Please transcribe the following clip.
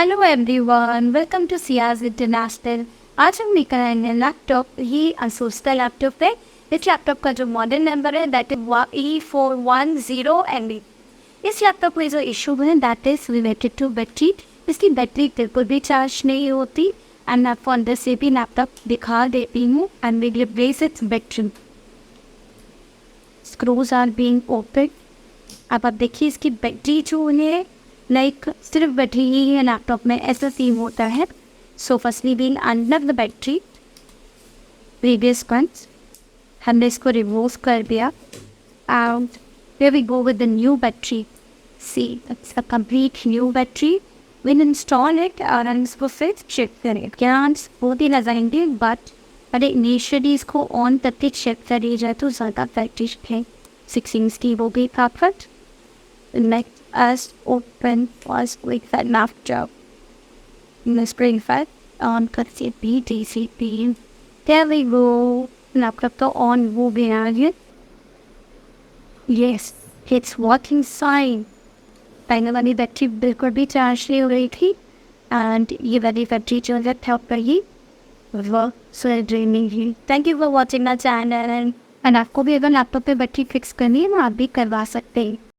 Hello everyone, welcome to Siyaz international. आज हम लेकर आए हैं लैपटॉप। ये Asus का लैपटॉप है। इस लैपटॉप का जो मॉडल नंबर है दैट इज E410ma। इस लैपटॉप में जो इशू है that is related to battery. इसकी बैटरी बिल्कुल भी चार्ज नहीं होती एंड मैं आपको अंदर से भी लैपटॉप दिखा देती हूँ and we replace its battery. Screws are being open. अब आप देखिए इसकी बैटरी जो है लाइक सिर्फ बैटरी ही है लैपटॉप में, ऐसा सीन होता है। So firstly being under the battery previous once हमने इसको रिमूव कर दिया and here we go with the new battery. See it's a complete new battery. Will install it और हम इसको फिर चेक करें। ज्ञान बहुत ही लगाएंगे बट अरे इनिशियली इसको ऑन करके चेक करी जाए तो ज़्यादा बैटरी है। 16 की वो भी perfect. Let us open first with the laptop. The screen fan on करके BTCP. There we go. Laptop तो on हो गया है। Yes, it's working fine. पहले वाली बैटरी बिल्कुल भी चार्ज नहीं हो रही थी and ये वाली बैटरी जो है help करी वो सो ड्रेनिंग ही। Thank you for watching my channel and आपको भी अगर लैपटॉप पे बैटरी फिक्स करनी है तो आप भी करवा सकते हैं।